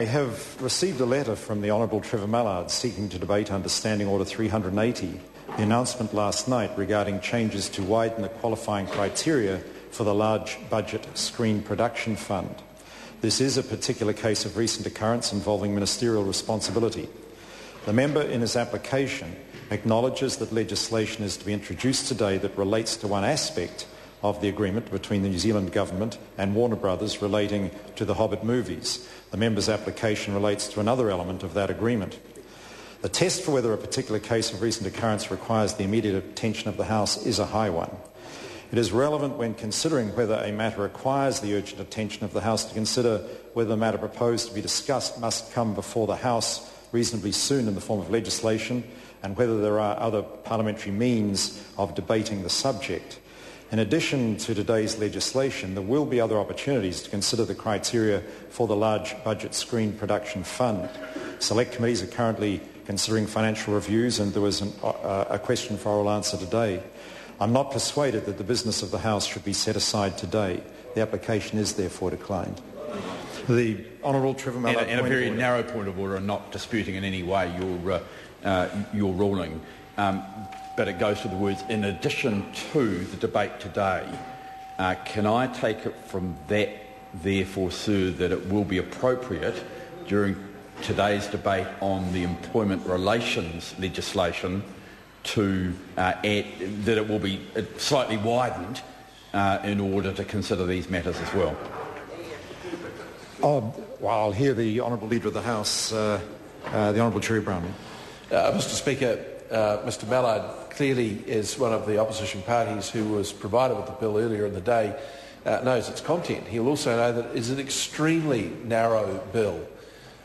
I have received a letter from the Honourable Trevor Mallard seeking to debate under Standing Order 380, the announcement last night regarding changes to widen the qualifying criteria for the large budget screen production fund. This is a particular case of recent occurrence involving ministerial responsibility. The member in his application acknowledges that legislation is to be introduced today that relates to one aspect of the agreement between the New Zealand Government and Warner Brothers relating to the Hobbit movies. The member's application relates to another element of that agreement. The test for whether a particular case of recent occurrence requires the immediate attention of the House is a high one. It is relevant when considering whether a matter requires the urgent attention of the House to consider whether the matter proposed to be discussed must come before the House reasonably soon in the form of legislation, and whether there are other parliamentary means of debating the subject. In addition to today's legislation, there will be other opportunities to consider the criteria for the large budget screen production fund. Select committees are currently considering financial reviews, and there was a question for oral answer today. I'm not persuaded that the business of the House should be set aside today. The application is therefore declined. The Honourable Trevor Mallard. And a very narrow point of order, and not disputing in any way your ruling. But it goes to the words, in addition to the debate today. Can I take it from that, therefore, sir, that it will be appropriate during today's debate on the employment relations legislation to add that it will be slightly widened in order to consider these matters as well? Well, I'll hear the Honourable Leader of the House, the Honourable Jerry Brownlee. Mr Speaker, Mr Mallard clearly, as one of the opposition parties who was provided with the bill earlier in the day, knows its content. He'll also know that it is an extremely narrow bill.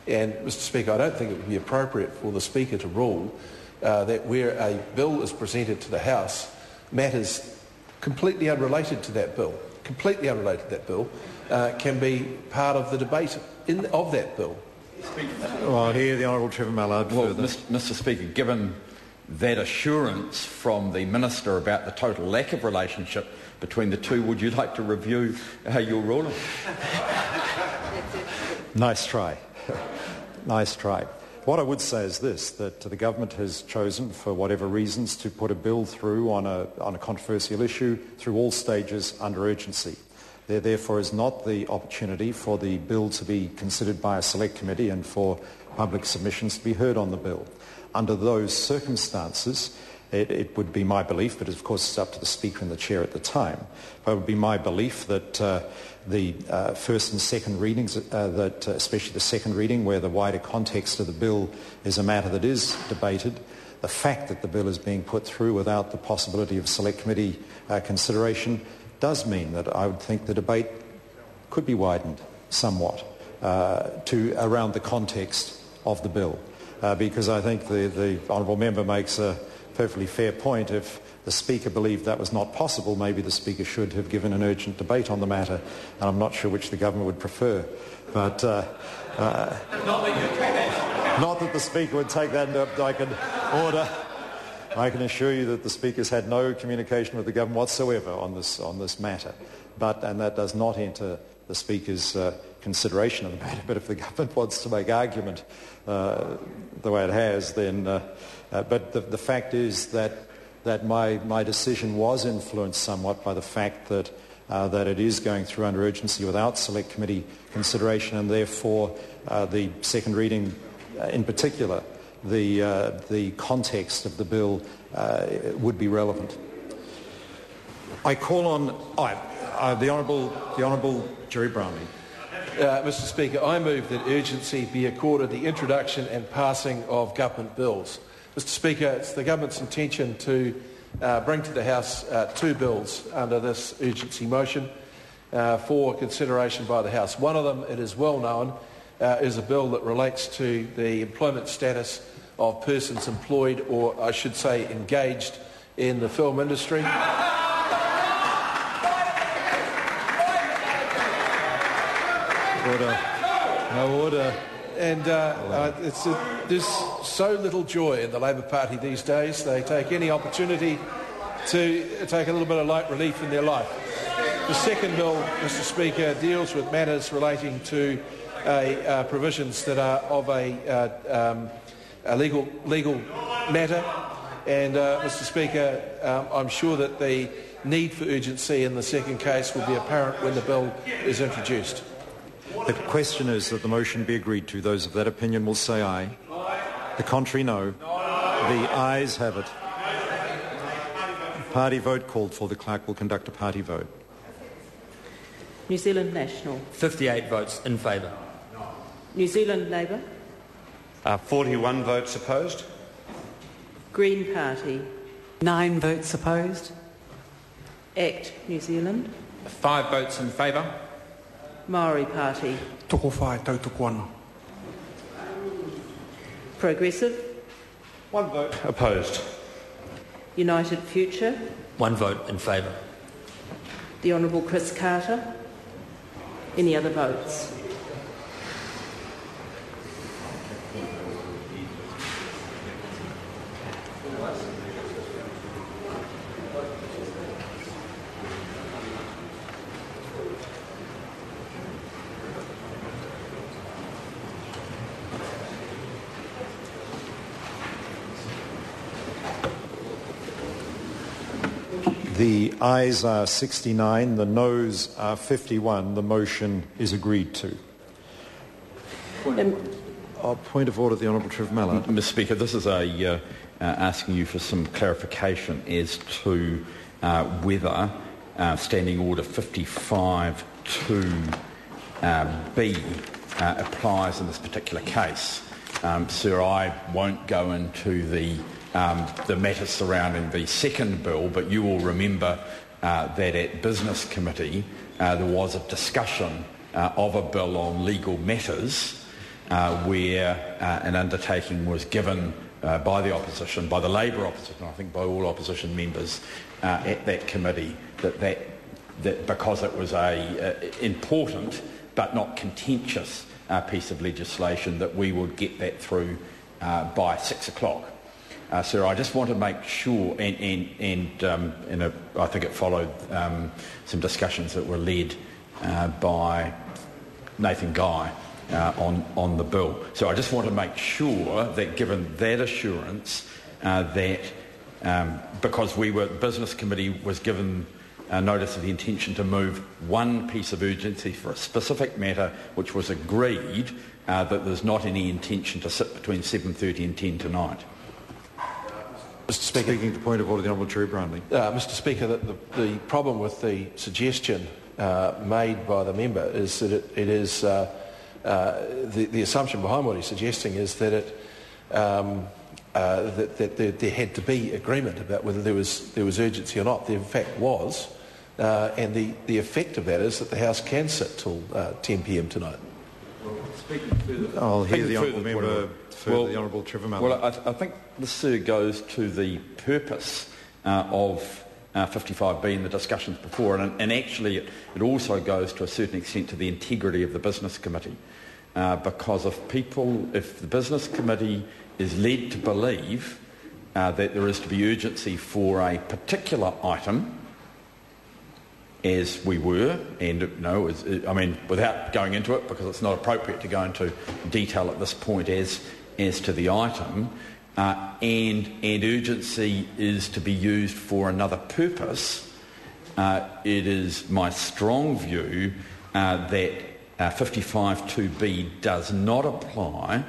And, Mr Speaker, I don't think it would be appropriate for the Speaker to rule that where a bill is presented to the House, matters completely unrelated to that bill, can be part of the debate of that bill. Well, I'll hear the Honourable Trevor Mallard further. Mr Speaker, given that assurance from the Minister about the total lack of relationship between the two, would you like to review your ruling? Nice try. Nice try. What I would say is this, that the government has chosen, for whatever reasons, to put a bill through on a controversial issue through all stages under urgency. There therefore is not the opportunity for the bill to be considered by a select committee and for public submissions to be heard on the bill. Under those circumstances, it would be my belief, but of course it's up to the Speaker and the Chair at the time, but it would be my belief that the first and second readings, especially the second reading where the wider context of the bill is a matter that is debated, the fact that the bill is being put through without the possibility of select committee consideration does mean that I would think the debate could be widened somewhat to around the context of the bill. Because I think the Honourable Member makes a perfectly fair point. If the Speaker believed that was not possible, maybe the Speaker should have given an urgent debate on the matter, and I'm not sure which the government would prefer. But not that the Speaker would take that into order. I can assure you that the Speaker's had no communication with the government whatsoever on this matter. And that does not enter the Speaker's consideration of the matter. But if the government wants to make argument the way it has, then... but the fact is that my decision was influenced somewhat by the fact that it is going through under urgency without select committee consideration, and therefore the second reading in particular, the context of the bill would be relevant. I call on the Honourable Jerry Brownlee. Mr Speaker, I move that urgency be accorded the introduction and passing of government bills. Mr Speaker, it's the government's intention to bring to the House two bills under this urgency motion for consideration by the House. One of them, it is well known, is a bill that relates to the employment status of persons employed, or I should say engaged, in the film industry. Order. No order. And there's so little joy in the Labor Party these days. They take any opportunity to take a little bit of light relief in their life. The second bill, Mr Speaker, deals with matters relating to provisions that are of a legal matter. And, Mr Speaker, I'm sure that the need for urgency in the second case will be apparent when the bill is introduced. The question is that the motion be agreed to. Those of that opinion will say aye. The contrary, no. The ayes have it. Party vote called for. The clerk will conduct a party vote. New Zealand National. 58 votes in favour. New Zealand Labour. 41 votes opposed. Green Party. 9 votes opposed. ACT New Zealand. 5 votes in favour. Maori Party. Toko whai tautuku ana. Progressive. 1 vote opposed. United Future. 1 vote in favour. The Honourable Chris Carter. Any other votes? The ayes are 69, the noes are 51. The motion is agreed to. Point of order, the Honourable Trevor Mallard. Mr Speaker, this is asking you for some clarification as to whether Standing Order 55 2B applies in this particular case. Sir, I won't go into the matters surrounding the second bill, but you will remember that at Business Committee there was a discussion of a bill on legal matters where an undertaking was given by the opposition, by the Labour opposition, I think by all opposition members at that committee, that because it was a important but not contentious piece of legislation, that we would get that through by 6 o'clock. Sir, I just want to make sure, and I think it followed some discussions that were led by Nathan Guy on the bill. So I just want to make sure that, given that assurance, that because Business Committee was given notice of the intention to move one piece of urgency for a specific matter which was agreed, that there's not any intention to sit between 7:30 and 10 tonight. Mr Speaker. Speaking to point of order, the Honourable Jerry Brownlee. Mr Speaker, the problem with the suggestion made by the member is that it is the assumption behind what he's suggesting is that that there had to be agreement about whether there was urgency or not. There in fact was, and the effect of that is that the House can sit till 10 p.m. tonight. I'll hear the Honourable Member for the Honourable Trevor Mallard. Well, I think this, sir, goes to the purpose of 55B in the discussions before, and actually it also goes to a certain extent to the integrity of the Business Committee, because if the Business Committee is led to believe that there is to be urgency for a particular item, as we were, and without going into it, because it's not appropriate to go into detail at this point as to the item, and urgency is to be used for another purpose, it is my strong view that 55(2)B does not apply,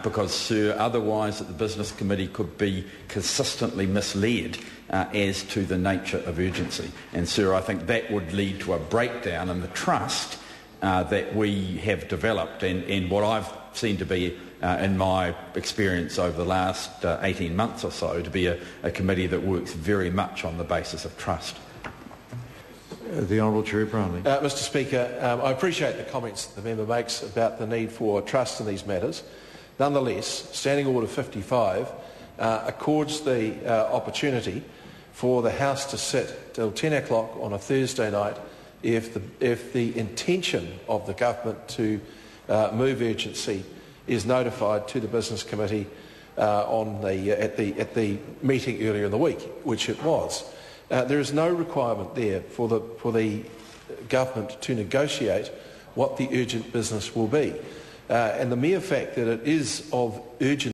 because, sir, otherwise the Business Committee could be consistently misled as to the nature of urgency. And, sir, I think that would lead to a breakdown in the trust that we have developed, and what I've seen to be, in my experience over the last 18 months or so, to be a committee that works very much on the basis of trust. The Honourable Jerry Brownlee. Mr Speaker, I appreciate the comments the member makes about the need for trust in these matters. Nonetheless, Standing Order 55 accords the opportunity for the House to sit till 10 o'clock on a Thursday night if the intention of the government to move urgency is notified to the Business Committee at the meeting earlier in the week, which it was. There is no requirement there for the government to negotiate what the urgent business will be. And the mere fact that it is of urgent